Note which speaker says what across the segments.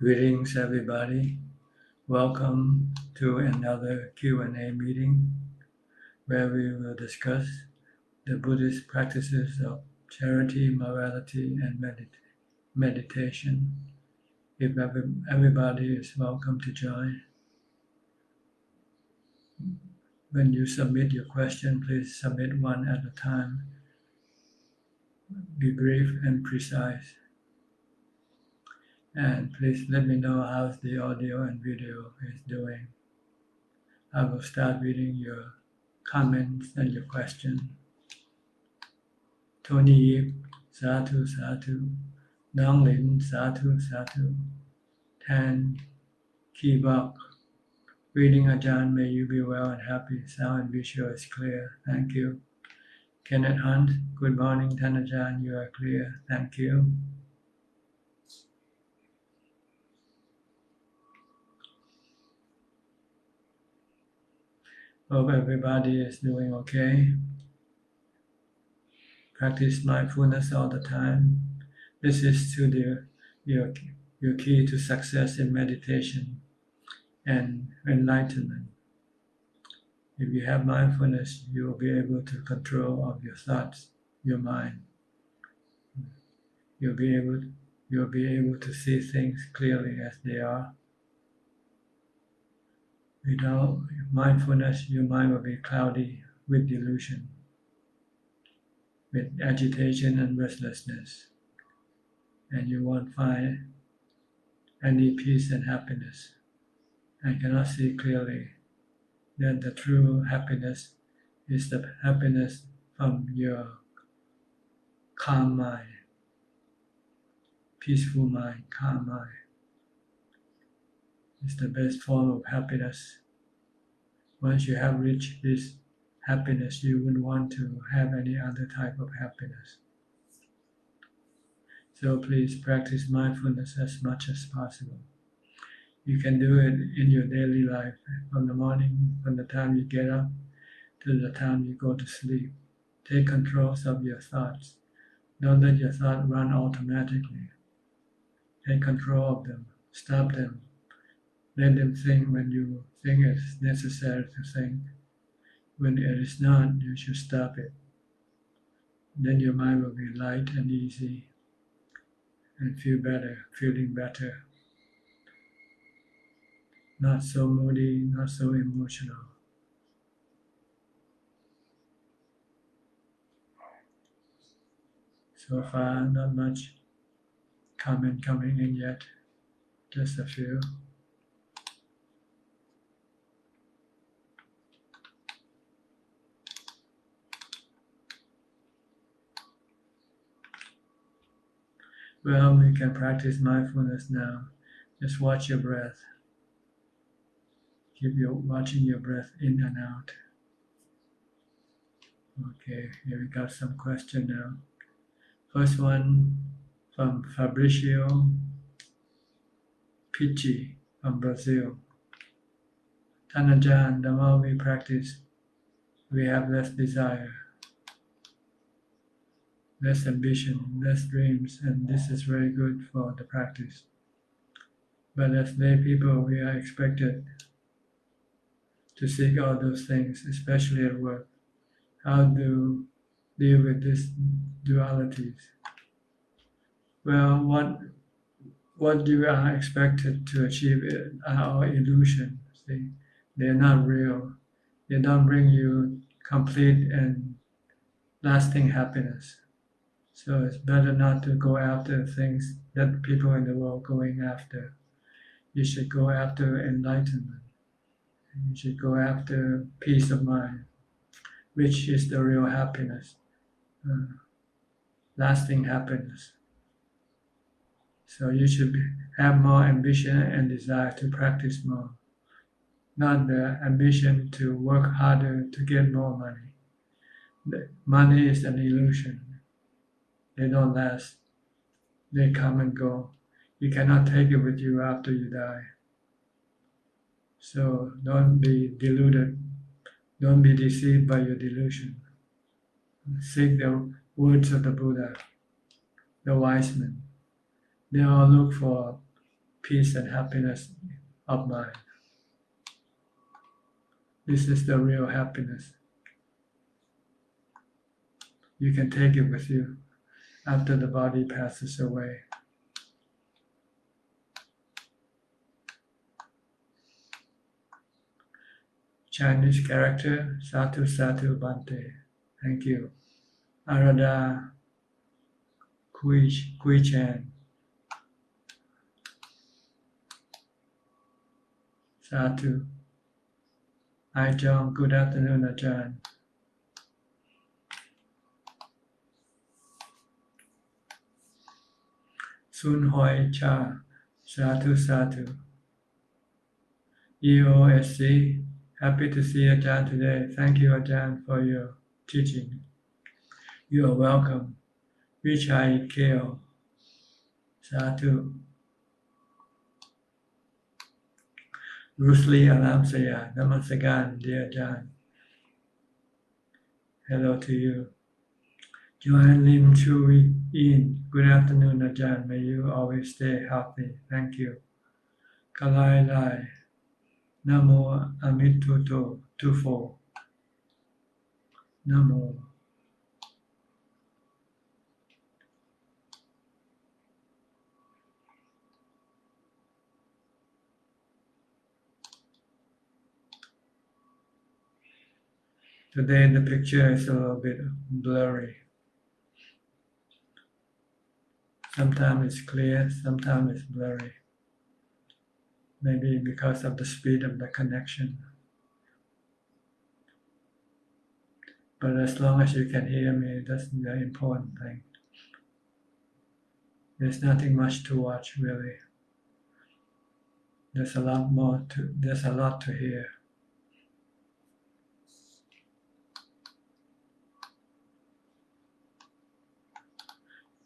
Speaker 1: Greetings, everybody. Welcome to another Q&A meeting where we will discuss the Buddhist practices of charity, morality, and meditation. If everybody is welcome to join. When you submit your question, please submit one at a time. Be brief and precise. And please let me know how the audio and video is doing. I will start reading your comments and your question. Tony Yip, Satu Satu. Nong Lin, Satu Satu. Tan Kibok. Reading Ajahn, may you be well and happy. Sound and visual is clear. Thank you. Kenneth Hunt, good morning, Tan Ajahn. You are clear. Thank you. Hope everybody is doing okay. Practice mindfulness all the time. This is your key to success in meditation and enlightenment. If you have mindfulness, you will be able to control of your thoughts, your mind. You'll be able to see things clearly as they are. Without mindfulness, your mind will be cloudy with delusion, with agitation and restlessness, and you won't find any peace and happiness, and cannot see clearly that the true happiness is the happiness from your calm mind, peaceful mind, calm mind. It's the best form of happiness. Once you have reached this happiness, you wouldn't want to have any other type of happiness. So please practice mindfulness as much as possible. You can do it in your daily life, from the morning, from the time you get up to the time you go to sleep. Take control of your thoughts. Don't let your thoughts run automatically. Take control of them. Stop them. Let them think when you think it's necessary to think. When it is not, you should stop it. Then your mind will be light and easy and feeling better. Not so moody, not so emotional. So far, not much comment coming in yet, just a few. Well, we can practice mindfulness now. Just watch your breath. Keep watching your breath in and out. Okay, here we got some question now. First one from Fabricio Pichi from Brazil. Tan Ajahn, the more we practice, we have less desire, less ambition, less dreams, and this is very good for the practice. But as lay people, we are expected to seek all those things, especially at work. How to deal with these dualities? Well, what you are expected to achieve are illusions. See, they're not real. They don't bring you complete and lasting happiness. So it's better not to go after things that people in the world are going after. You should go after enlightenment. You should go after peace of mind, which is the real happiness, lasting happiness. So you should have more ambition and desire to practice more, not the ambition to work harder to get more money. Money is an illusion. They don't last. They come and go. You cannot take it with you after you die. So don't be deluded. Don't be deceived by your delusion. Seek the words of the Buddha, the wise men. They all look for peace and happiness of mind. This is the real happiness. You can take it with you after the body passes away. Chinese character, Satu Satu Bante. Thank you. Arada Kui Chan. Satu. Hi John, good afternoon Ajahn. Sun Hoi Cha, Satu Satu. EOSC, happy to see Ajahn today. Thank you Ajahn for your teaching. You are welcome. Vichai Keo, Satu. Rusli Alamsaya, Namaskaran, dear Ajahn. Hello to you. Joanne Lim Chui In, good afternoon Ajahn. May you always stay healthy. Thank you. Kalai Lai, Namo Amituto Tufo. Namo. Today the picture is a little bit blurry. Sometimes it's clear, sometimes it's blurry. Maybe because of the speed of the connection. But as long as you can hear me, that's the important thing. There's nothing much to watch really. There's a lot to hear.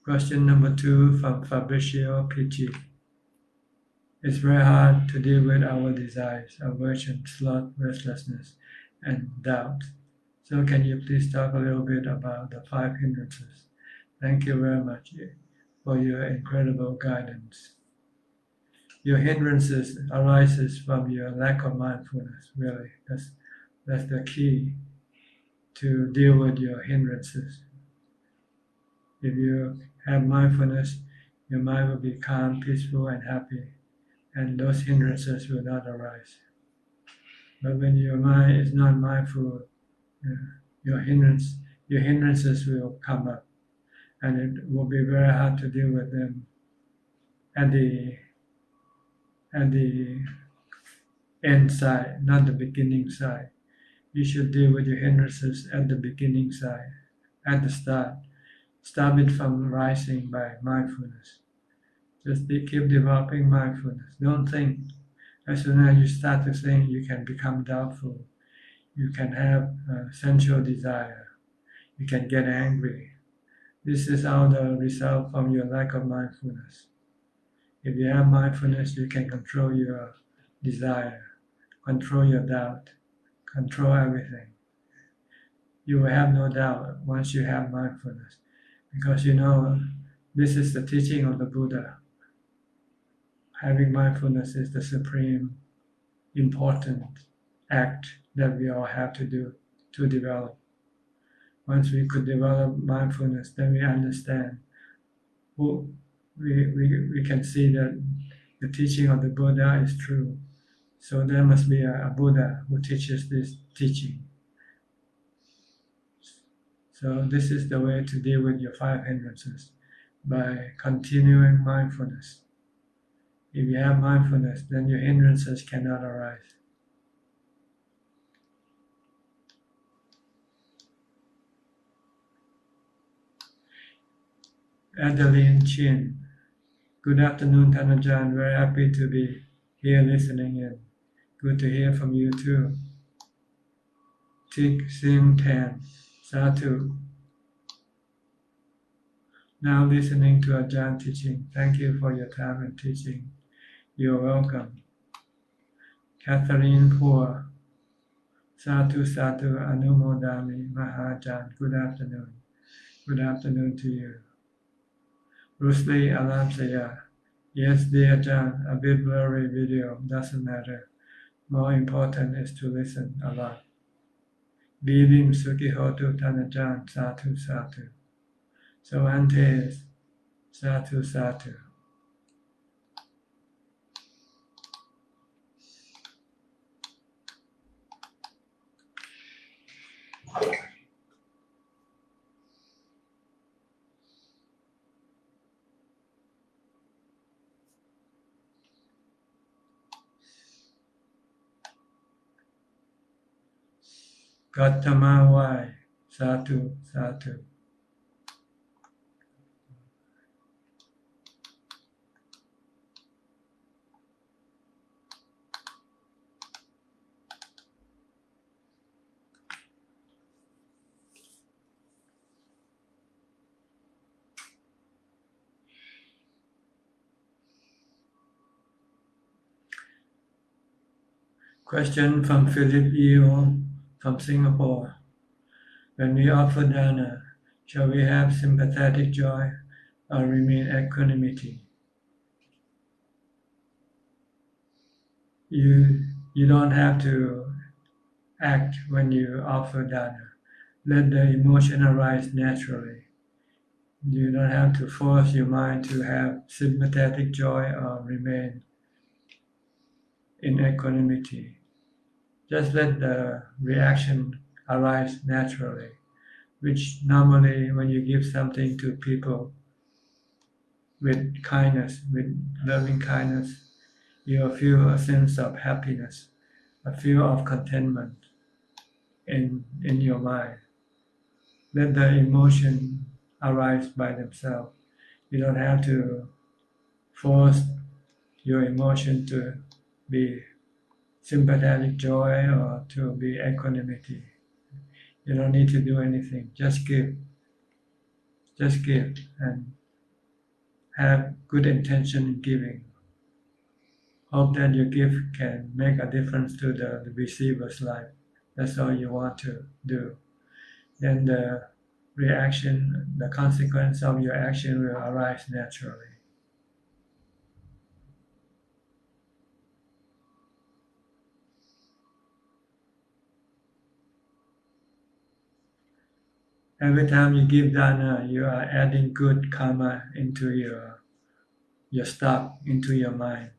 Speaker 1: Question number 2 from Fabricio Pichi. It's very hard to deal with our desires, aversion, sloth, restlessness, and doubt. So can you please talk a little bit about the 5 hindrances? Thank you very much for your incredible guidance. Your hindrances arises from your lack of mindfulness, really. That's the key to deal with your hindrances. If you have mindfulness, your mind will be calm, peaceful, and happy, and those hindrances will not arise. But when your mind is not mindful, your hindrances will come up, and it will be very hard to deal with them at the end side, not the beginning side. You should deal with your hindrances at the beginning side, at the start. Stop it from rising by mindfulness. Just keep developing mindfulness. Don't think. As soon as you start to think, you can become doubtful. You can have sensual desire. You can get angry. This is all the result from your lack of mindfulness. If you have mindfulness, you can control your desire, control your doubt, control everything. You will have no doubt once you have mindfulness. Because you know, this is the teaching of the Buddha. Having mindfulness is the supreme important act that we all have to do to develop. Once we could develop mindfulness, then we understand. We can see that the teaching of the Buddha is true. So there must be a Buddha who teaches this teaching. So this is the way to deal with your 5 hindrances, by continuing mindfulness. If you have mindfulness, then your hindrances cannot arise. Adeline Chin. Good afternoon, Tanajan. Very happy to be here listening in. Good to hear from you too. Tik Sim Tan. Satu. Now listening to Ajahn teaching. Thank you for your time and teaching. You're welcome. Catherine Poor. Satu Satu Anumodami Mahajan. Good afternoon. Good afternoon to you. Rusli Alamsaya. Yes, dear Ajahn, a bit blurry video doesn't matter. More important is to listen a lot. Bibim Sukihotu Tanajan Satu Satu. So antes Satu Satu. Gautama Vai Satu Satu. Question from Philip Eo from Singapore. When we offer dana, shall we have sympathetic joy or remain equanimity? You don't have to act when you offer dana. Let the emotion arise naturally. You don't have to force your mind to have sympathetic joy or remain in equanimity. Just let the reaction arise naturally, which normally when you give something to people with kindness, with loving kindness, you feel a sense of happiness, a feel of contentment in your mind. Let the emotion arise by themselves. You don't have to force your emotion to be sympathetic joy or to be equanimity. You don't need to do anything. Just give and have good intention in giving. Hope that your gift can make a difference to the receiver's life. That's all you want to do. Then the reaction, the consequence of your action will arise naturally. Every time you give dana, you are adding good karma into your stock, into your mind.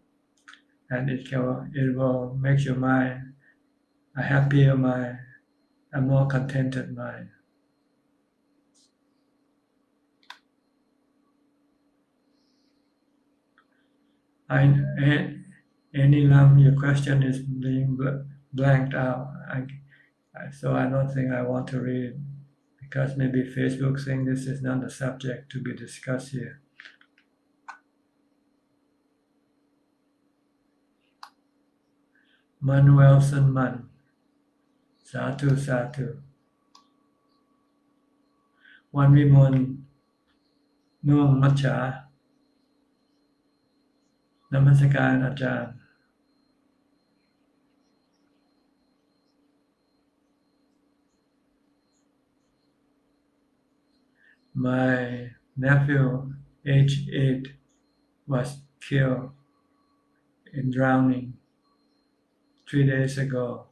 Speaker 1: And it will make your mind a happier mind, a more contented mind. Any Lam, your question is being blanked out. So I don't think I want to read it because maybe Facebook saying this is not the subject to be discussed here. Manuel Sunman, Satu Satu. วันวิมลน่วงมัจฉานมัสการอาจารย์ My nephew, age 8, was killed in drowning 3 days ago.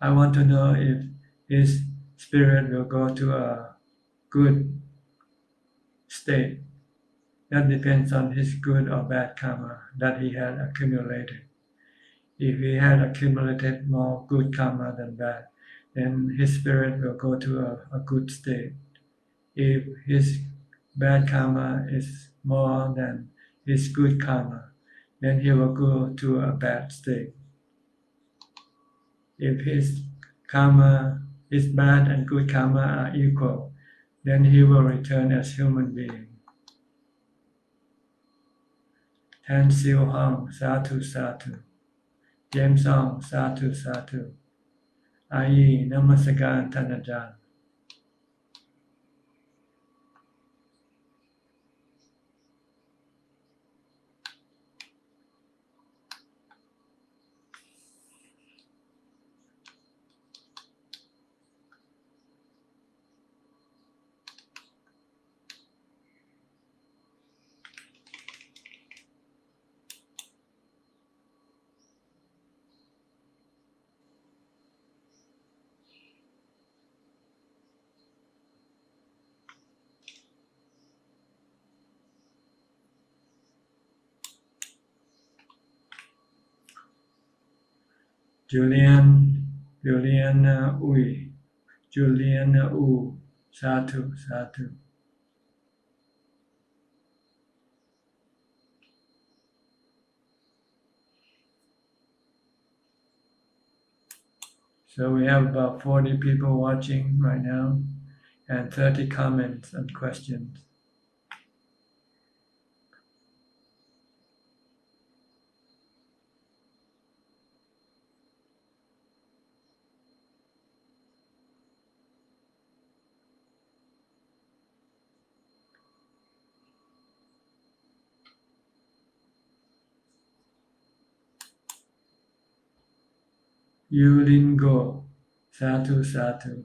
Speaker 1: I want to know if his spirit will go to a good state. That depends on his good or bad karma that he had accumulated. If he had accumulated more good karma than bad, then his spirit will go to a good state. If his bad karma is more than his good karma, then he will go to a bad state. If his bad and good karma are equal, then he will return as human being. Tan Siu Hong, Satu Satu. James Song, Satu Satu. Ayi, Namaskaran Tanajan. Juliana Ui, Juliana U, Satu, Satu. So we have about 40 people watching right now and 30 comments and questions. Yulingo, Satu, Satu.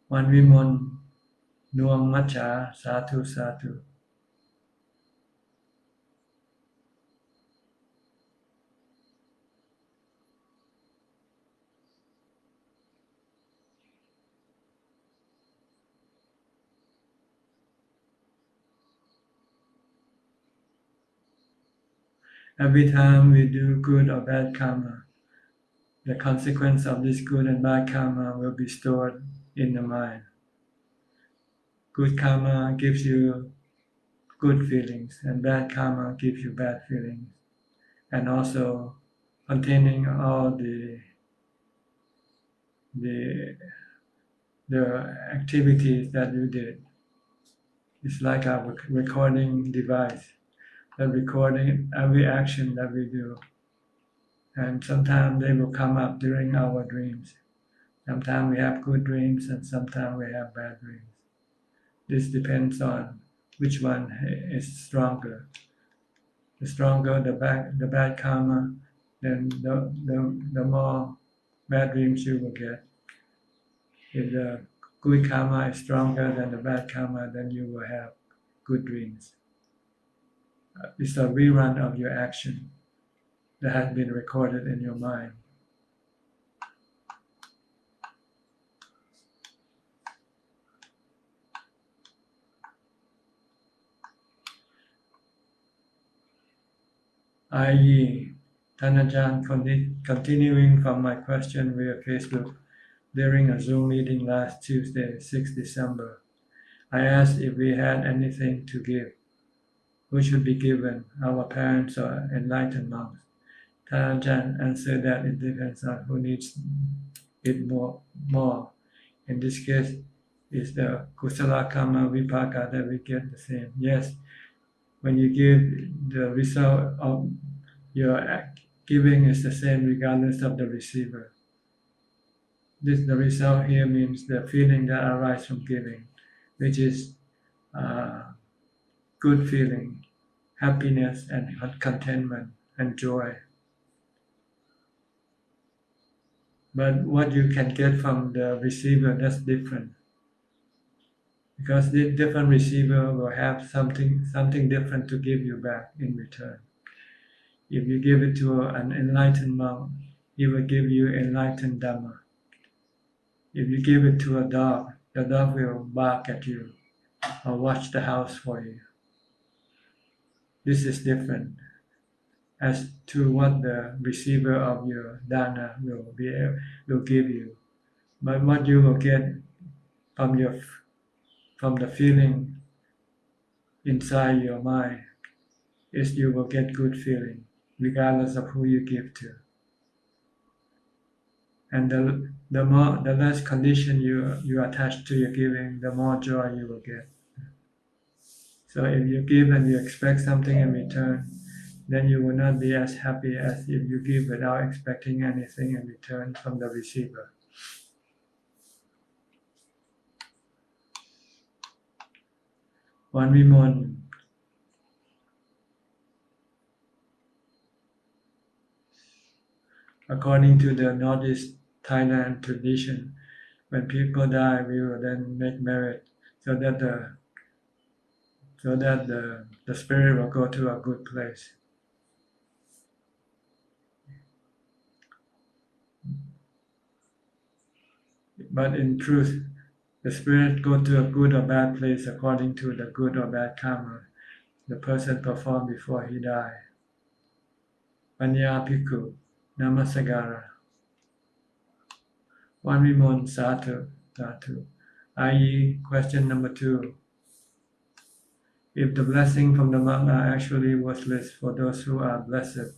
Speaker 1: Wan Vimon, Nuang Macha, Satu, Satu. Every time we do good or bad karma, the consequence of this good and bad karma will be stored in the mind. Good karma gives you good feelings, and bad karma gives you bad feelings, and also containing all the activities that you did. It's like a recording device that recording every action that we do, and sometimes they will come up during our dreams. Sometimes we have good dreams, and sometimes we have bad dreams. This depends on which one is stronger. The stronger the bad karma, then the more bad dreams you will get. If the good karma is stronger than the bad karma, then you will have good dreams. It's a rerun of your action that has been recorded in your mind. I.e. Tanajan continuing from my question via Facebook during a Zoom meeting last Tuesday, 6 December. I asked if we had anything to give. Who should be given, our parents or enlightened monks? Tanajan answered that it depends on who needs it more. In this case, is the kusala karma vipaka that we get the same. Yes, when you give, the result of your giving is the same regardless of the receiver. The result here means the feeling that arises from giving, which is good feeling, happiness and contentment and joy. But what you can get from the receiver, that's different. Because the different receiver will have something different to give you back in return. If you give it to an enlightened monk, he will give you enlightened Dhamma. If you give it to a dog, the dog will bark at you or watch the house for you. This is different as to what the receiver of your dana will give you. But what you will get from the feeling inside your mind is you will get good feeling regardless of who you give to. And the less condition you attach to your giving, the more joy you will get. So if you give and you expect something in return, then you will not be as happy as if you give without expecting anything in return from the receiver. One Vimon. According to the Northeast Thailand tradition, when people die, we will then make merit so that the spirit will go to a good place. But in truth, The spirit go to a good or bad place according to the good or bad karma the person performed before he died. Panya Bhikkhu, Namasagara. One Vimon Satu, Satu. I.e., question number 2. If the blessing from the monk are actually worthless for those who are blessed,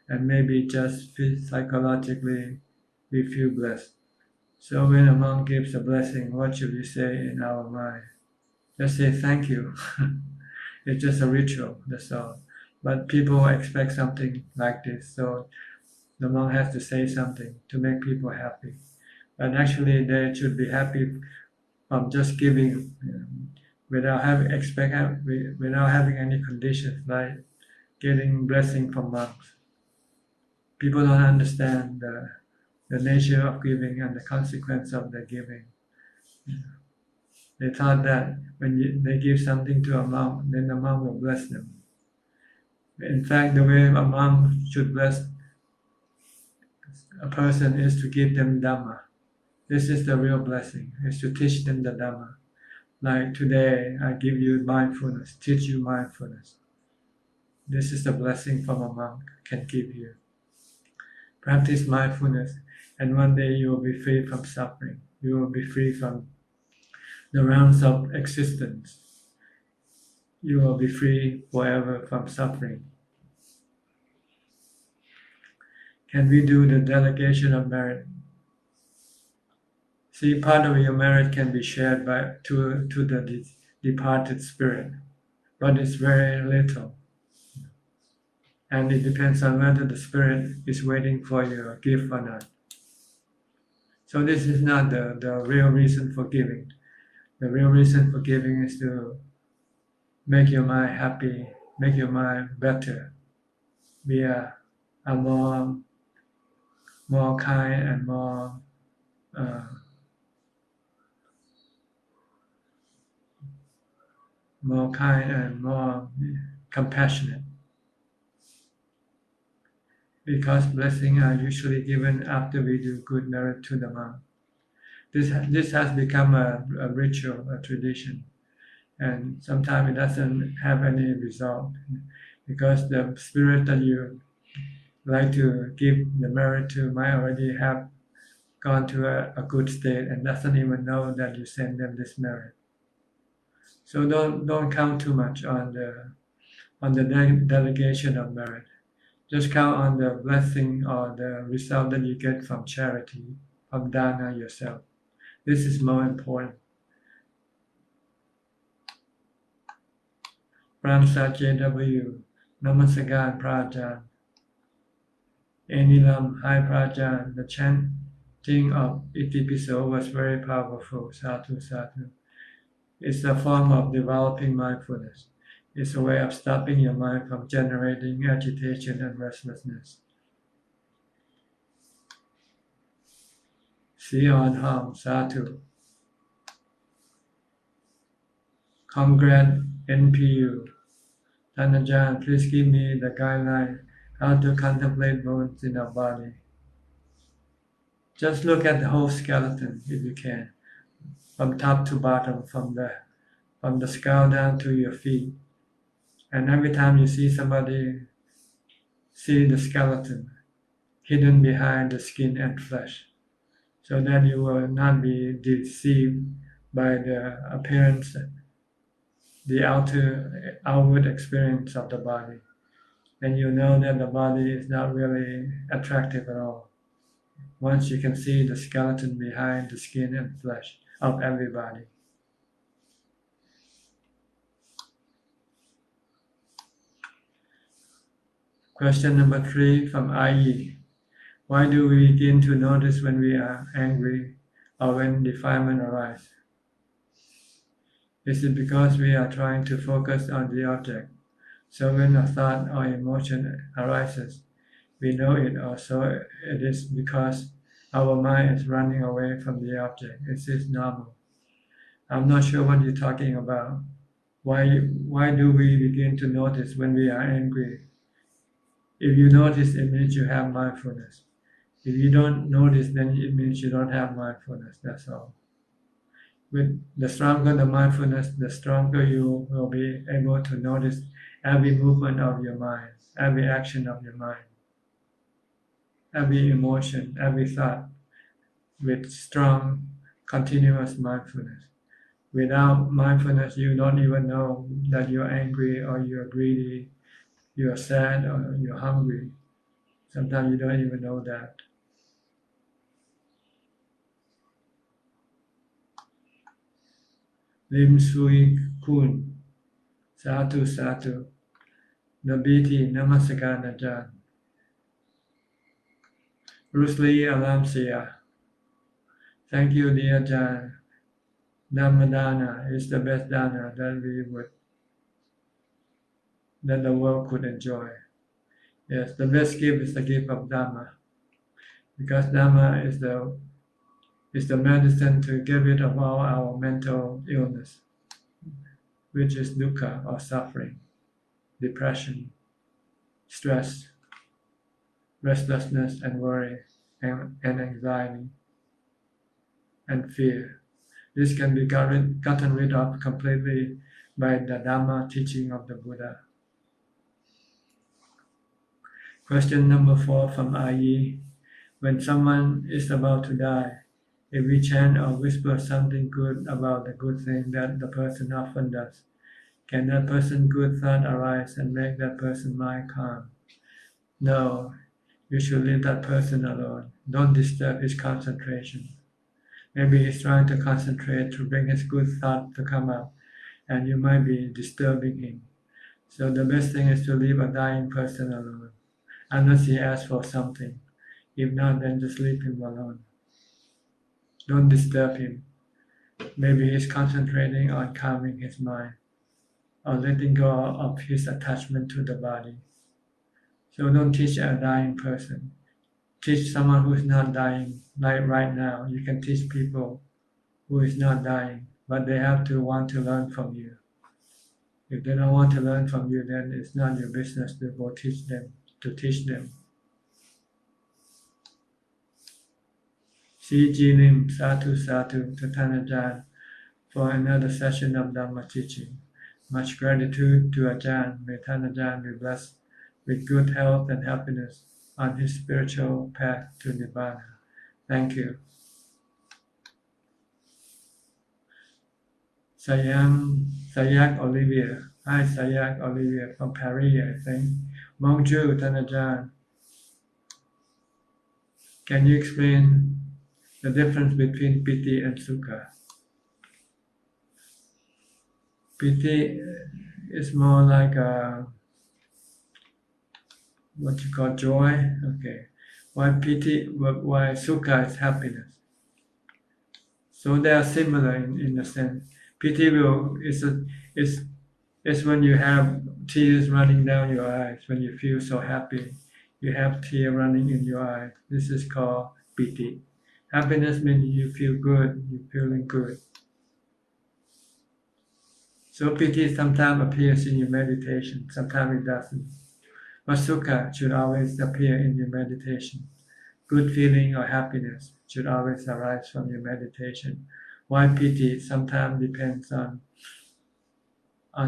Speaker 1: and maybe just psychologically we feel blessed. So when a monk gives a blessing, what should we say in our mind? Just say thank you. It's just a ritual, that's all. But people expect something like this, so the monk has to say something to make people happy. But actually, they should be happy from just giving, without having any conditions like getting blessing from monks. People don't understand the nature of giving and the consequence of the giving. They thought that when they give something to a monk, then the monk will bless them. In fact, the way a monk should bless a person is to give them Dhamma. This is the real blessing, is to teach them the Dhamma. Like today, I give you mindfulness, teach you mindfulness. This is the blessing from a monk can give you. Practice mindfulness, and one day you will be free from suffering. You will be free from the rounds of existence. You will be free forever from suffering. Can we do the delegation of merit? See, part of your merit can be shared to the departed spirit, but it's very little. And it depends on whether the spirit is waiting for your gift or not. So this is not the real reason for giving. The real reason for giving is to make your mind happy, make your mind better, be a more kind and more kind and more compassionate. Because blessings are usually given after we do good merit to the monk. This has become a ritual, a tradition, and sometimes it doesn't have any result because the spirit that you like to give the merit to might already have gone to a good state and doesn't even know that you send them this merit. So don't count too much on the delegation of merit. Just count on the blessing or the result that you get from charity, from dana yourself. This is more important. Pransa JW, Namaskaran Prajan. Enilam, hi Prajan, the chanting of Itipiso was very powerful. Sadhu, sadhu. It's a form of developing mindfulness. It's a way of stopping your mind from generating agitation and restlessness. Sion Ham, Sadhu. Congrat NPU. Ajahn, please give me the guideline how to contemplate bones in our body. Just look at the whole skeleton if you can, from top to bottom, from the skull down to your feet. And every time you see somebody, see the skeleton hidden behind the skin and flesh, so that you will not be deceived by the appearance, the outward experience of the body. Then you know that the body is not really attractive at all. Once you can see the skeleton behind the skin and flesh of everybody. Question number 3 from IE. Why do we begin to notice when we are angry or when defilement arises? Is it because we are trying to focus on the object? So when a thought or emotion arises, we know it, or so it is because our mind is running away from the object. Is this normal? I'm not sure what you're talking about. Why do we begin to notice when we are angry? If you notice, it means you have mindfulness. If you don't notice, then it means you don't have mindfulness. That's all. With the stronger the mindfulness, the stronger you will be able to notice every movement of your mind, every action of your mind, every emotion, every thought, with strong, continuous mindfulness. Without mindfulness, you don't even know that you're angry or you're greedy, you're sad or you're hungry. Sometimes you don't even know that. Lim Sui Kun, Satu Satu, Nabiti Namaskaran Ajahn, Bruce Lee Alam Sia. Thank you, dear Ajahn. Dhamma dana is the best dana that the world could enjoy. Yes, the best gift is the gift of Dhamma, because Dhamma is the medicine to get rid of all our mental illness, which is dukkha or suffering, depression, stress, restlessness and worry, and anxiety, and fear. This can be gotten rid of completely by the Dhamma teaching of the Buddha. Question number 4 from Ayi. When someone is about to die, if we chant or whisper something good about the good thing that the person often does, can that person's good thought arise and make that person's mind calm? No, you should leave that person alone. Don't disturb his concentration. Maybe he's trying to concentrate to bring his good thought to come out, and you might be disturbing him. So the best thing is to leave a dying person alone, unless he asks for something. If not, then just leave him alone. Don't disturb him. Maybe he's concentrating on calming his mind or letting go of his attachment to the body. So don't teach a dying person. Teach someone who is not dying, like right now. You can teach people who is not dying, but they have to want to learn from you. If they don't want to learn from you, then it's not your business to go teach them. C.G. Lim, Satu Satu, to Ajahn for another session of Dhamma teaching. Much gratitude to Ajahn. May Ajahn be blessed with good health and happiness on his spiritual path to Nibbana. Thank you. Sayak Olivia. Hi, Sayak Olivia from Paris, I think. Bonjour, Ajahn. Can you explain the difference between piti and sukha? Piti is more like what you call joy. Okay. Why sukha is happiness? So they are similar in a sense. Piti is when you have tears running down your eyes, when you feel so happy. You have tears running in your eyes. This is called piti. Happiness means you feel good, you're feeling good. So piti sometimes appears in your meditation, sometimes it doesn't. But sukha should always appear in your meditation. Good feeling or happiness should always arise from your meditation. Why piti sometimes depends on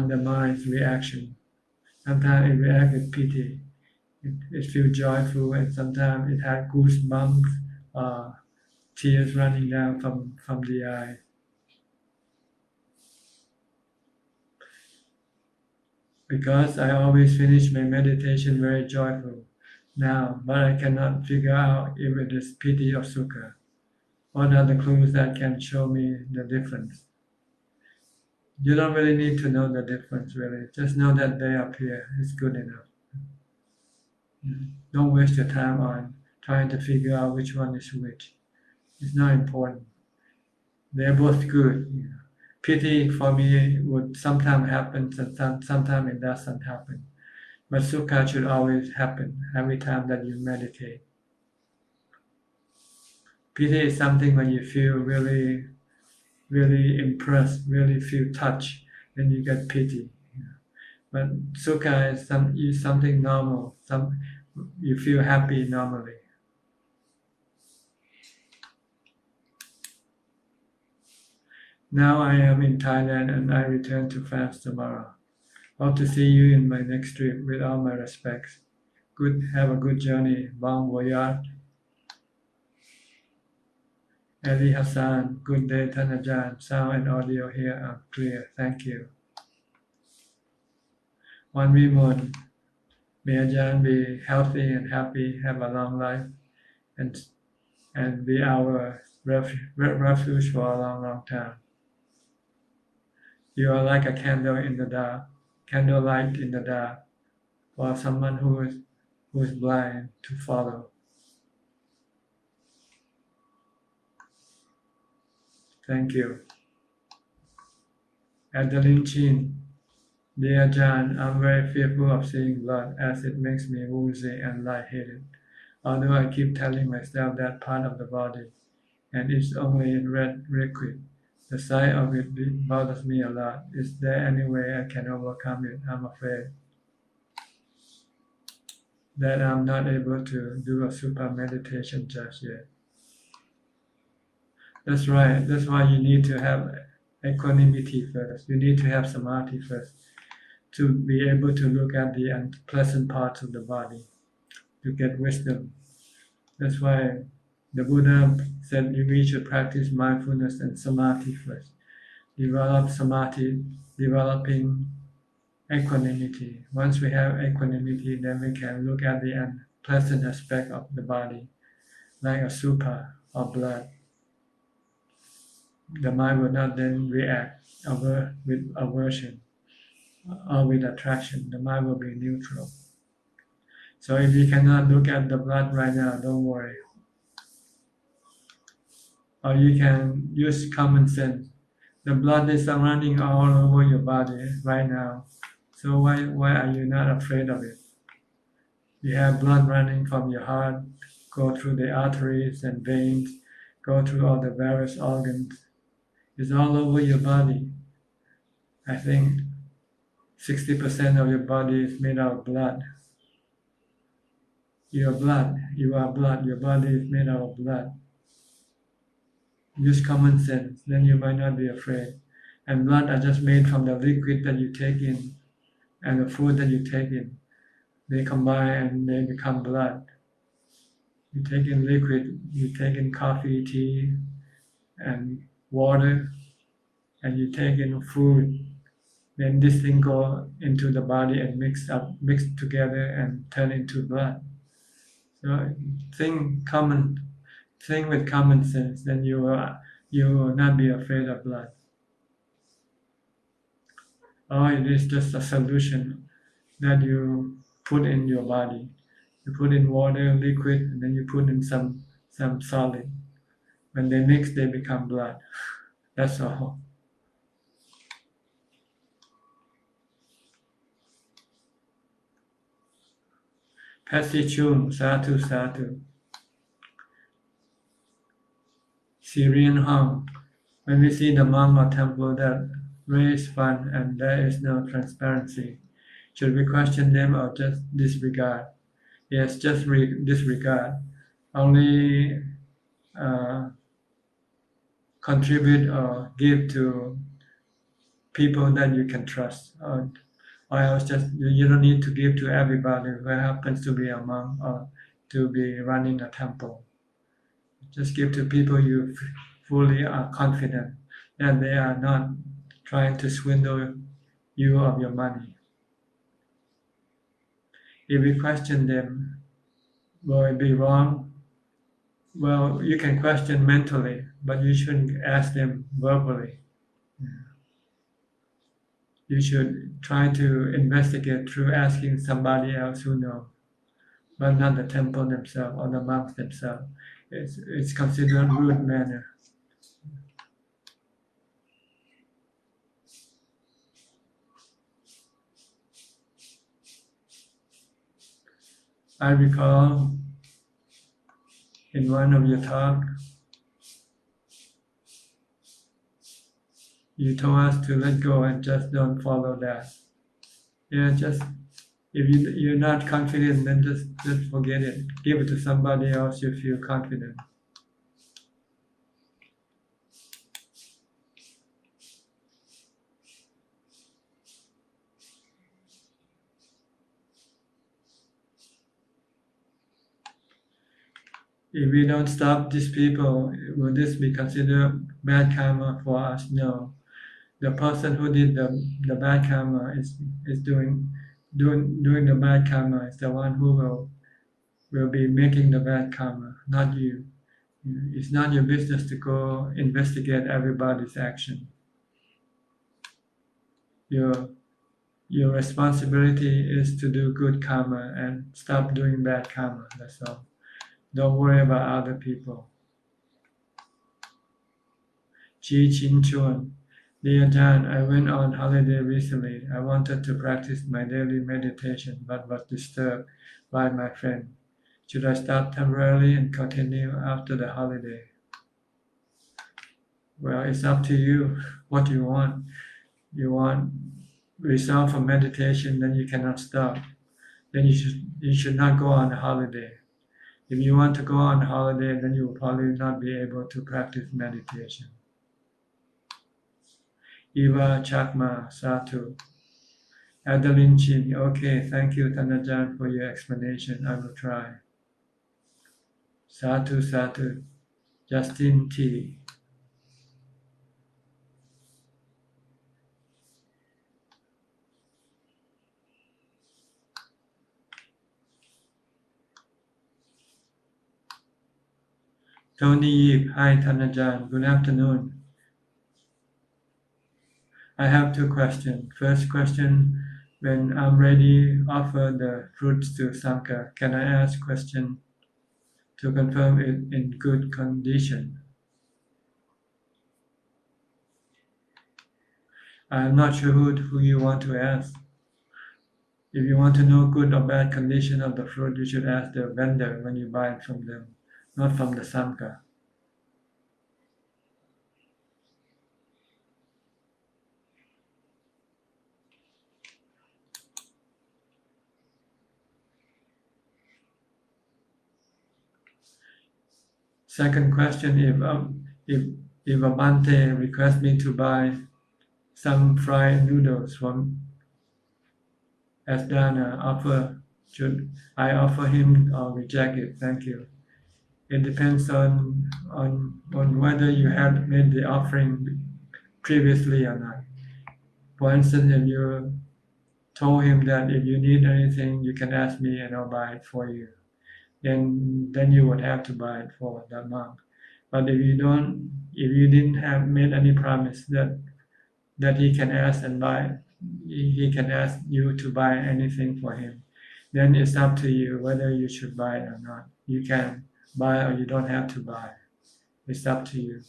Speaker 1: the mind's reaction. Sometimes it reacts with piti. It feels joyful, and sometimes it has goosebumps, tears running down from the eye. Because I always finish my meditation very joyful now, but I cannot figure out if it is piti or sukha. What are the clues that can show me the difference? You don't really need to know the difference, really. Just know that they appear. It's good enough. Don't waste your time on trying to figure out which one is which. It's not important. They're both good. Pity for me would sometimes happen, and sometimes it doesn't happen. But sukha should always happen every time that you meditate. Pity is something when you feel really, really impressed, really feel touched, then you get pity. But sukha is something normal. You feel happy normally. Now I am in Thailand and I return to France tomorrow. Hope to see you in my next trip with all my respects. Have a good journey. Bon voyage. Ali Hassan, good day,ท่านอาจารย์. Sound and audio here are clear. Thank you. One Vimun, may Ajahn be healthy and happy, have a long life, and be our refuge for a long, long time. You are like a candle in the dark, candlelight in the dark, for someone who is blind to follow. Thank you. Adeline Chin, dear Ajahn, I'm very fearful of seeing blood as it makes me woozy and lightheaded. Although I keep telling myself that part of the body, and it's only in red liquid. The sight of it bothers me a lot. Is there any way I can overcome it? I'm afraid that I'm not able to do a super meditation just yet. That's right. That's why you need to have equanimity first. You need to have samadhi first to be able to look at the unpleasant parts of the body, to get wisdom. That's why the Buddha said we should practice mindfulness and samadhi first. Develop samadhi, developing equanimity. Once we have equanimity, then we can look at the unpleasant aspect of the body, like a supa or blood. The mind will not then react with aversion or with attraction. The mind will be neutral. So if you cannot look at the blood right now, don't worry. Or you can use common sense. The blood is running all over your body right now. So why are you not afraid of it? You have blood running from your heart, go through the arteries and veins, go through all the various organs. It's all over your body. I think 60% of your body is made out of blood. You are blood. Your body is made out of blood. Use common sense, then you might not be afraid. And blood are just made from the liquid that you take in and the food that you take in. They combine and they become blood. You take in liquid, you take in coffee, tea, and water, and you take in food. Then this thing go into the body and mix together and turn into blood. So think with common sense, then you will not be afraid of blood. Or it is just a solution that you put in your body. You put in water, liquid, and then you put in some solid. When they mix, they become blood. That's all. Patsy Chung, Sadhu Sadhu. Syrian Hong. When we see the monk or temple that raise fund and there is no transparency, should we question them or just disregard? Yes, just disregard. Only contribute or give to people that you can trust. Or else you don't need to give to everybody who happens to be a monk or to be running a temple. Just give to people you fully are confident that they are not trying to swindle you of your money. If we question them, will it be wrong? Well, you can question mentally, but you shouldn't ask them verbally. You should try to investigate through asking somebody else who knows, but not the temple themselves or the monks themselves. It's considered rude manner. I recall in one of your talks, you told us to let go and just don't follow that. Yeah, just if you're not confident, then just forget it. Give it to somebody else you feel confident. if we don't stop these people, will this be considered bad karma for us? No. The person who did the bad karma is doing the bad karma is the one who will be making the bad karma, not you. It's not your business to go investigate everybody's action. Your your responsibility is to do good karma and stop doing bad karma. That's all. Don't worry about other people. Chi Chin Chuan. Dear Ajahn, I went on holiday recently. I wanted to practice my daily meditation but was disturbed by my friend. Should I stop temporarily and continue after the holiday? Well, it's up to you what you want. You want result from meditation, then you cannot stop. Then you should not go on a holiday. If you want to go on a holiday, then you will probably not be able to practice meditation. Eva Chakma Satu. Adeline Chin. Okay, thank you, Tanajan, for your explanation. I will try. Satu Satu. Justin T. Tony Yip. Hi, Tanajan. Good afternoon. I have two questions. First question, when I'm ready, offer the fruits to Sangha. Can I ask question to confirm it in good condition? I'm not sure who you want to ask. If you want to know good or bad condition of the fruit, you should ask the vendor when you buy it from them, not from the Sangha. Second question, if a Bante requests me to buy some fried noodles from as dana, should I offer him or reject it? Thank you. It depends on whether you have made the offering previously or not. For instance, if you told him that if you need anything, you can ask me and I'll buy it for you, then you would have to buy it for that month. But if you didn't have made any promise that he can ask and buy, he can ask you to buy anything for him, then it's up to you whether you should buy it or not. You can buy or you don't have to buy. It's up to you.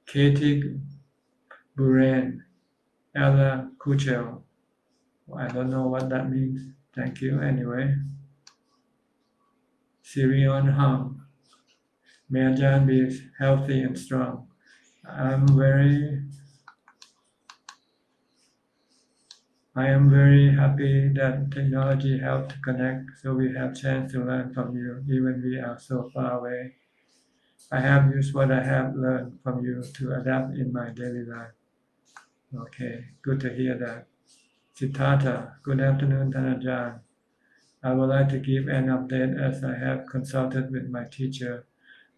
Speaker 1: Katie Buren, Ella Kuchel. I don't know what that means. Thank you anyway. Sirion Hong. May Ajahn be healthy and strong. I am very happy that technology helped to connect, so we have chance to learn from you, even we are so far away. I have used what I have learned from you to adapt in my daily life. Okay, good to hear that. Siddhartha, good afternoon, Tanajan. I would like to give an update as I have consulted with my teacher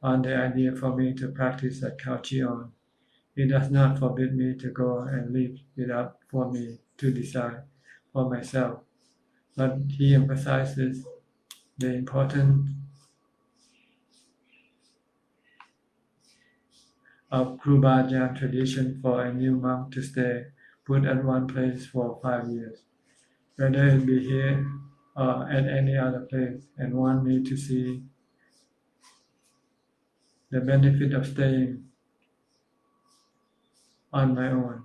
Speaker 1: on the idea for me to practice at Kaohsiung. It does not forbid me to go and leave it up for me to decide for myself, but he emphasizes the importance of Kruba Ajahn tradition for a new monk to stay put at one place for 5 years, whether it be here or at any other place, and want me to see the benefit of staying on my own,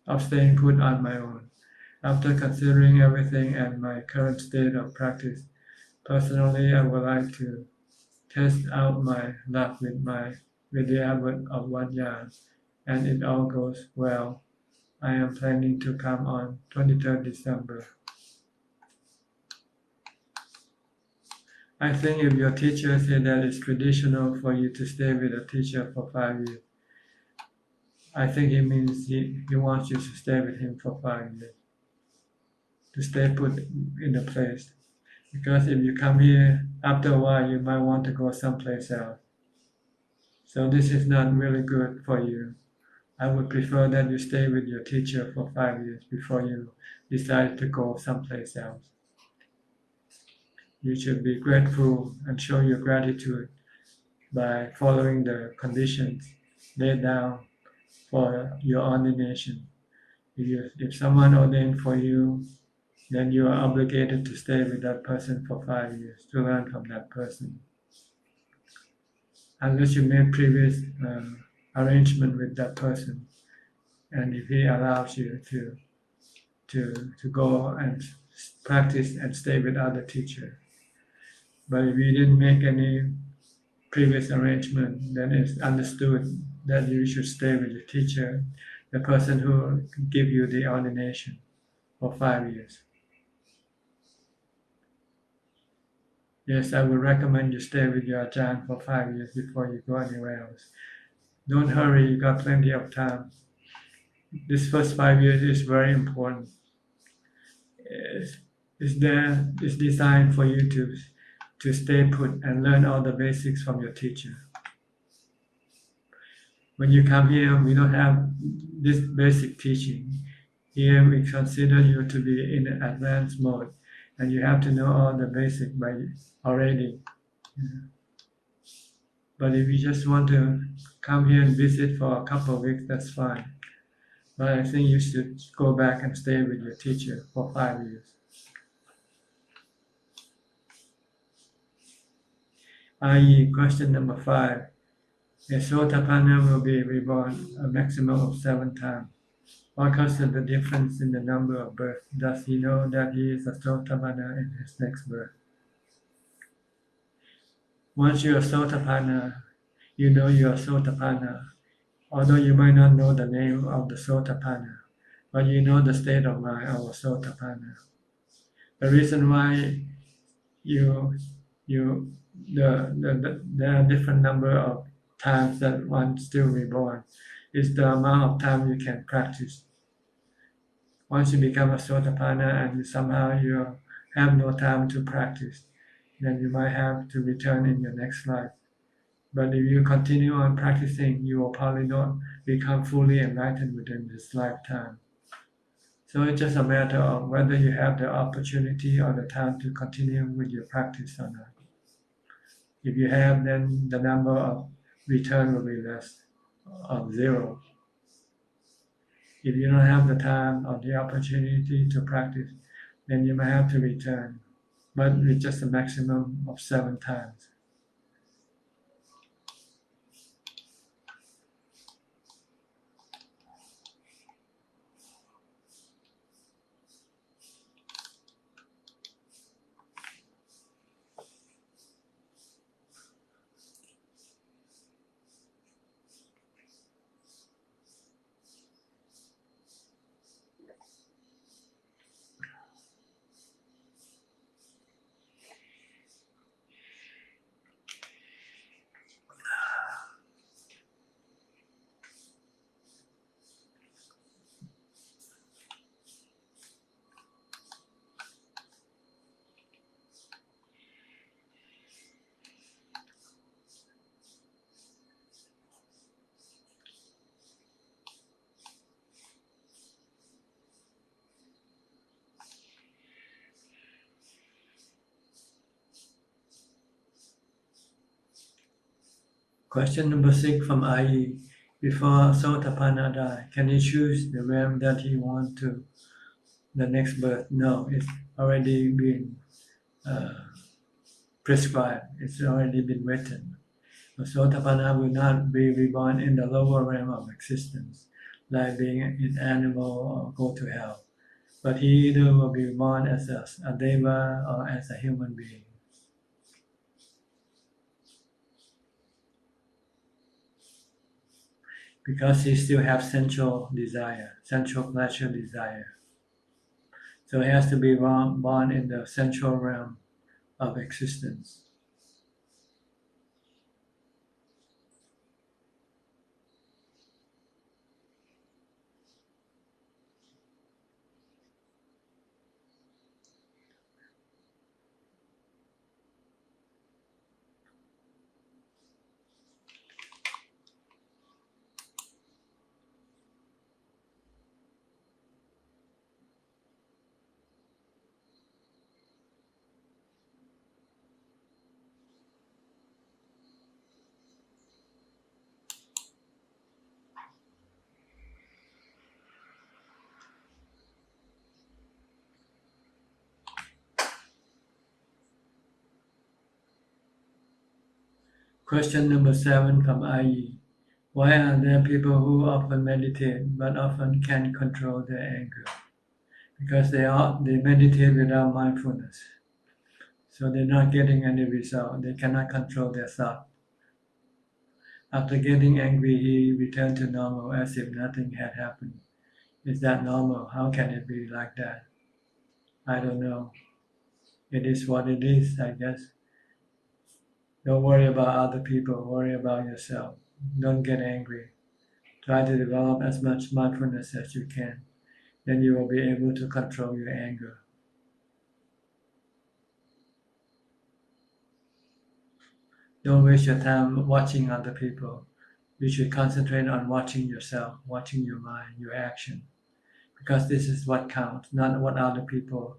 Speaker 1: of staying put on my own. After considering everything and my current state of practice, personally I would like to test out my luck with the Abbot of Wat Yan, and it all goes well. I am planning to come on 23rd December. I think if your teacher said that it's traditional for you to stay with a teacher for 5 years, I think it means he wants you to stay with him for 5 years, to stay put in the place. Because if you come here, after a while, you might want to go someplace else. So this is not really good for you. I would prefer that you stay with your teacher for 5 years before you decide to go someplace else. You should be grateful and show your gratitude by following the conditions laid down for your ordination. If someone ordained for you, then you are obligated to stay with that person for 5 years to learn from that person. Unless you made previous arrangement with that person, and if he allows you to go and practice and stay with other teachers. But if you didn't make any previous arrangement, then it's understood that you should stay with your teacher, the person who give you the ordination for 5 years. Yes, I would recommend you stay with your Ajahn for 5 years before you go anywhere else. Don't hurry, you got plenty of time. This first 5 years is very important. It's designed for you to stay put and learn all the basics from your teacher. When you come here, we don't have this basic teaching. Here we consider you to be in an advanced mode, and you have to know all the basic by already. But if you just want to come here and visit for a couple of weeks, that's fine. But I think you should go back and stay with your teacher for 5 years. I.e. question number 5. A Sotapanna will be reborn a maximum of 7 times. What causes the difference in the number of births? Does he know that he is a Sotapanna in his next birth? Once you're a Sotapanna, you know you're a Sotapanna. Although you might not know the name of the Sotapanna, but you know the state of mind of a Sotapanna. The reason why there are different number of times that one still reborn is the amount of time you can practice. Once you become a Sotapanna and somehow you have no time to practice, then you might have to return in your next life. But if you continue on practicing, you will probably not become fully enlightened within this lifetime. So it's just a matter of whether you have the opportunity or the time to continue with your practice or not. If you have, then the number of return will be less of 0. If you don't have the time or the opportunity to practice, then you may have to return, but with just a maximum of 7 times. Question number 6 from IE. Before Sotapanna die, can he choose the realm that he wants to the next birth? No, it's already been prescribed. It's already been written. The Sotapanna will not be reborn in the lower realm of existence, like being an animal or go to hell. But he either will be born as a deva or as a human being. Because he still has sensual desire, sensual pleasure desire. So he has to be born in the sensual realm of existence. Question number 7 from Ayi. Why are there people who often meditate but often can't control their anger? Because they meditate without mindfulness. So they're not getting any result. They cannot control their thought. After getting angry, he returned to normal as if nothing had happened. Is that normal? How can it be like that? I don't know. It is what it is, I guess. Don't worry about other people, worry about yourself. Don't get angry. Try to develop as much mindfulness as you can. Then you will be able to control your anger. Don't waste your time watching other people. You should concentrate on watching yourself, watching your mind, your action. Because this is what counts, not what other people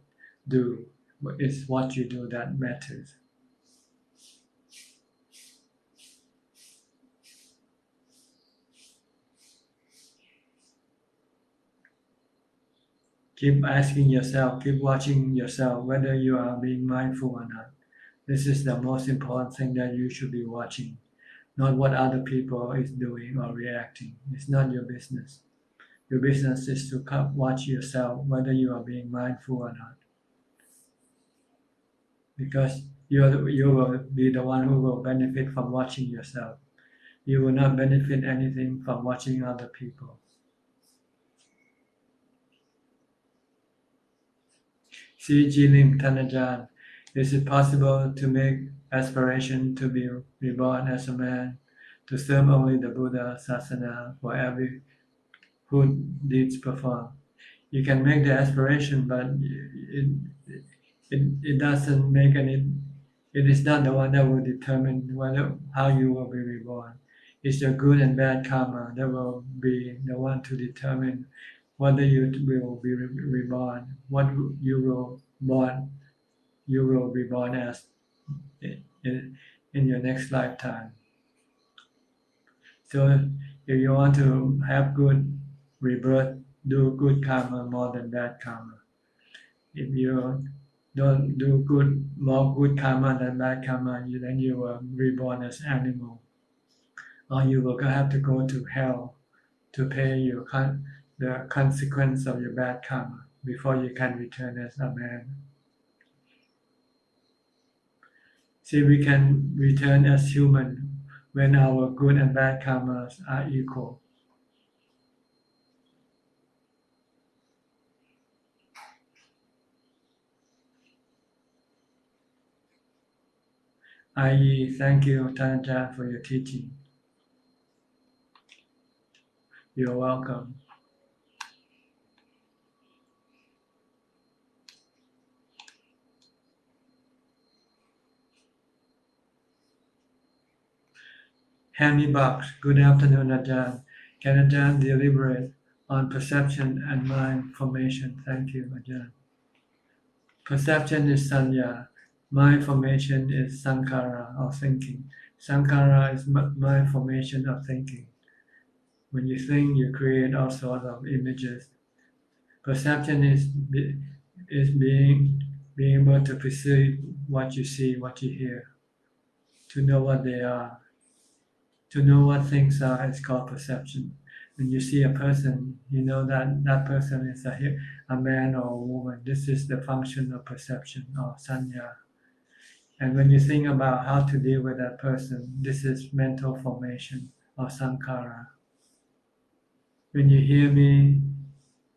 Speaker 1: do. It's what you do that matters. Keep asking yourself, keep watching yourself whether you are being mindful or not. This is the most important thing that you should be watching, not what other people is doing or reacting. It's not your business. Your business is to watch yourself whether you are being mindful or not. Because you will be the one who will benefit from watching yourself. You will not benefit anything from watching other people. C. G. Lim Thanajan. Is it possible to make aspiration to be reborn as a man, to serve only the Buddha Sasana for every good deeds performed? You can make the aspiration, but it doesn't make any. It is not the one that will determine how you will be reborn. It's your good and bad karma that will be the one to determine whether you will be reborn, what you will be born as in your next lifetime. So if you want to have good rebirth, do good karma more than bad karma. If you don't do more good karma than bad karma, then you will reborn as animal, or you will have to go to hell to pay the consequence of your bad karma before you can return as a man. See, we can return as human when our good and bad karmas are equal. I.e., thank you, Tanja, for your teaching. You're welcome. Handy Box, good afternoon, Ajahn. Can Ajahn deliberate on perception and mind formation? Thank you, Ajahn. Perception is sanya. Mind formation is sankhara, or thinking. Sankhara is mind formation of thinking. When you think, you create all sorts of images. Perception is being able to perceive what you see, what you hear, to know what they are. To know what things are is called perception. When you see a person, you know that person is a man or a woman. This is the function of perception or sanya. And when you think about how to deal with that person, this is mental formation or sankhara. When you hear me,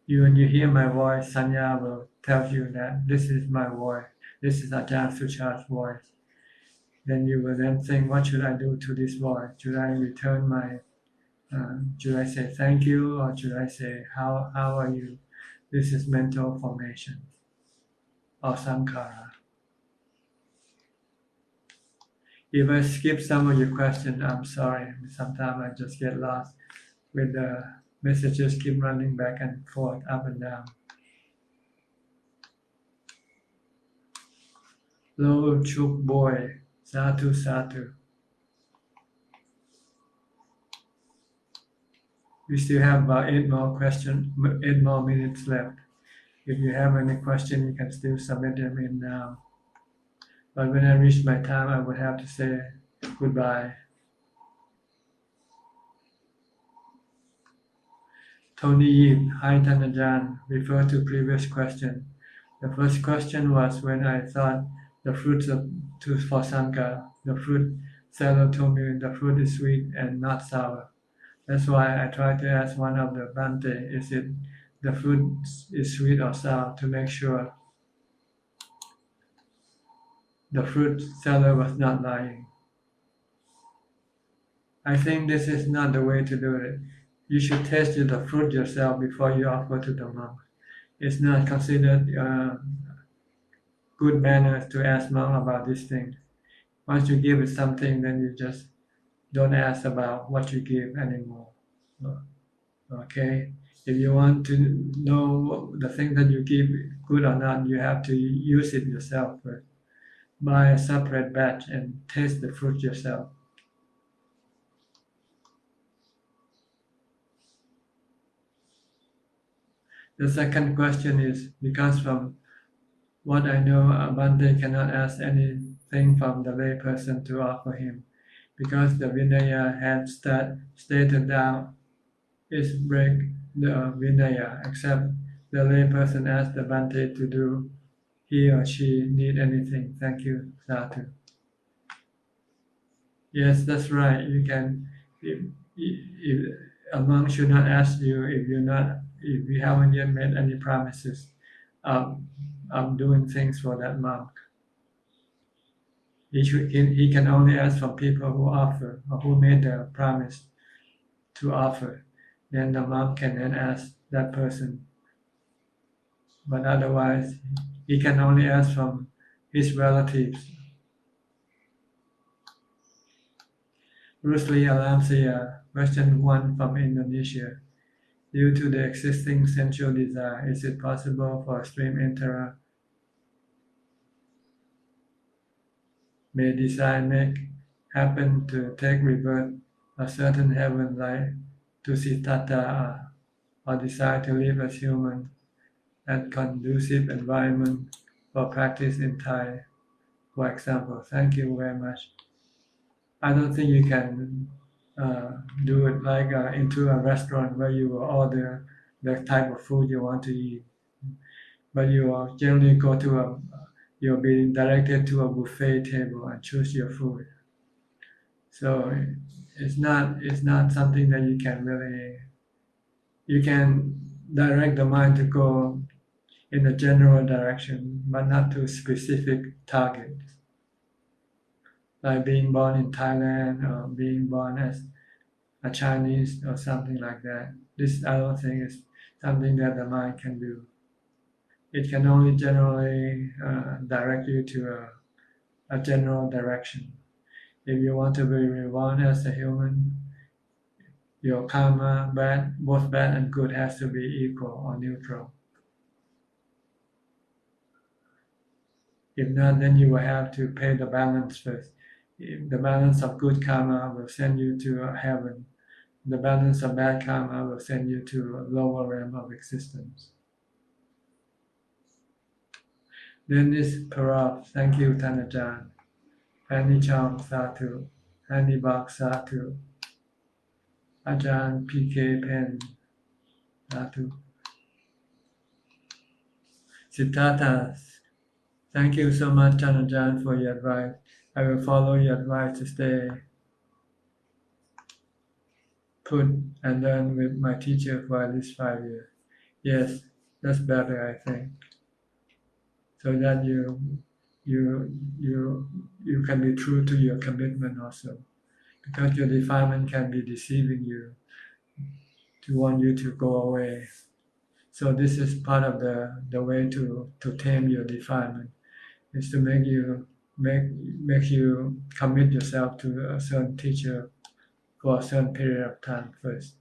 Speaker 1: when you hear my voice, sanya will tell you that this is my voice. This is Ajahn Suchart's voice. Then you will then think, what should I do to this voice? Should I return should I say thank you, or should I say how are you? This is mental formation or sankhara. If I skip some of your questions, I'm sorry. Sometimes I just get lost with the messages keep running back and forth, up and down. Low Chuk Boy, Satu Satu. We still have about 8 more minutes left. If you have any question, you can still submit them in now. But when I reach my time, I would have to say goodbye. Tony Yip, Hi Tanajan, refer to previous question. The first question was when I thought the fruits of for Sangha, the fruit seller told me the fruit is sweet and not sour. That's why I tried to ask one of the Bante, is it the fruit is sweet or sour, to make sure the fruit seller was not lying. I think this is not the way to do it. You should taste the fruit yourself before you offer to the monk. It's not considered good manners to ask monk about this thing. Once you give it something, then you just don't ask about what you give anymore. Okay? If you want to know the thing that you give good or not, you have to use it yourself first. Buy a separate batch and taste the fruit yourself. The second question is, because from what I know, Bhante cannot ask anything from the layperson to offer him, because the Vinaya had stated down is break the Vinaya, except the layperson asked the Bhante to do he or she need anything. Thank you, Sadhu. Yes, that's right. You can, if a monk should not ask you if you haven't yet made any promises of doing things for that monk. He can only ask from people who offer or who made the promise to offer. Then the monk can then ask that person. But otherwise, he can only ask from his relatives. Rusli Alamsia, question 1 from Indonesia. Due to the existing sensual desire, is it possible for a stream enterer may desire make happen to take rebirth a certain heaven like to Siddhartha or desire to live as human at conducive environment for practice in Thai, for example? Thank you very much. I don't think you can do it like into a restaurant where you will order the type of food you want to eat, but you will generally you'll be directed to a buffet table and choose your food. So it's not something that you can direct the mind to go in a general direction, but not to specific targets, like being born in Thailand or being born as a Chinese or something like that. This I don't think is something that the mind can do. It can only generally direct you to a general direction. If you want to be reborn as a human, your karma, both bad and good, has to be equal or neutral. If not, then you will have to pay the balance first. If the balance of good karma will send you to heaven. The balance of bad karma will send you to a lower realm of existence. Dennis Parov, thank you, Tanajan. Annie Chong, Satu. Annie Bak, Satu. Ajahn PK Pen, Satu. Siddhartha, thank you so much, Tanajan, for your advice. I will follow your advice to stay put and learn with my teacher for at least 5 years. Yes, that's better, I think. So that you can be true to your commitment also, because your defilement can be deceiving you to want you to go away. So this is part of the way to tame your defilement, is to make you commit yourself to a certain teacher for a certain period of time first.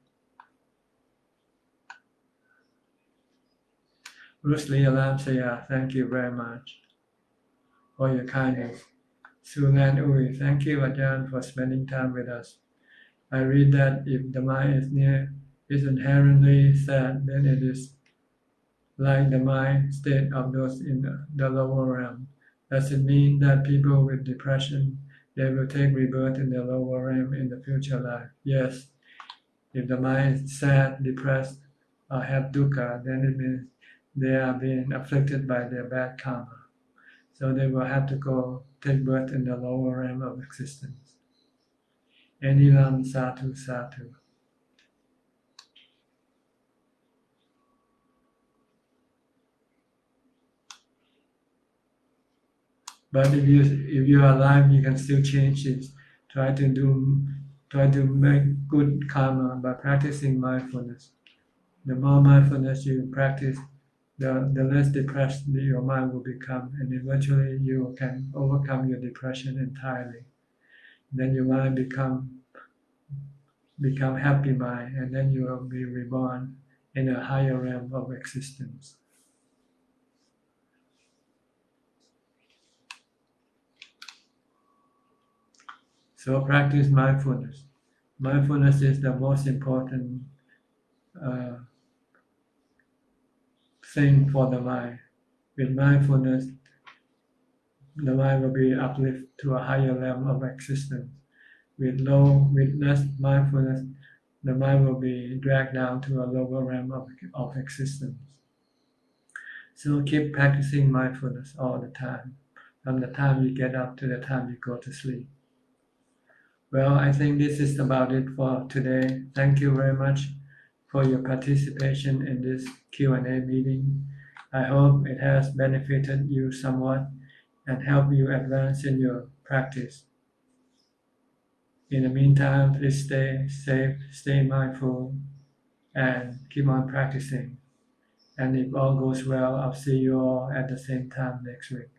Speaker 1: Rusli Alamsaya, thank you very much for your kindness. Sulan Ui, thank you, Ajahn, for spending time with us. I read that if the mind is inherently sad, then it is like the mind state of those in the lower realm. Does it mean that people with depression, they will take rebirth in the lower realm in the future life? Yes. If the mind is sad, depressed, or have dukkha, then it means they are being afflicted by their bad karma. So they will have to go take birth in the lower realm of existence. Enilam Satu Satu. But if you are alive, you can still change it. Try to make good karma by practicing mindfulness. The more mindfulness you practice, the less depressed your mind will become, and eventually you can overcome your depression entirely. Then your mind become happy mind, and then you will be reborn in a higher realm of existence. So practice mindfulness. Mindfulness is the most important thing for the mind. With mindfulness, the mind will be uplifted to a higher realm of existence. With less mindfulness, the mind will be dragged down to a lower realm of existence. So keep practicing mindfulness all the time, from the time you get up to the time you go to sleep. Well, I think this is about it for today. Thank you very much for your participation in this Q&A meeting. I hope it has benefited you somewhat and helped you advance in your practice. In the meantime, please stay safe, stay mindful, and keep on practicing. And if all goes well, I'll see you all at the same time next week.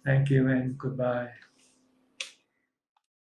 Speaker 1: Thank you and goodbye.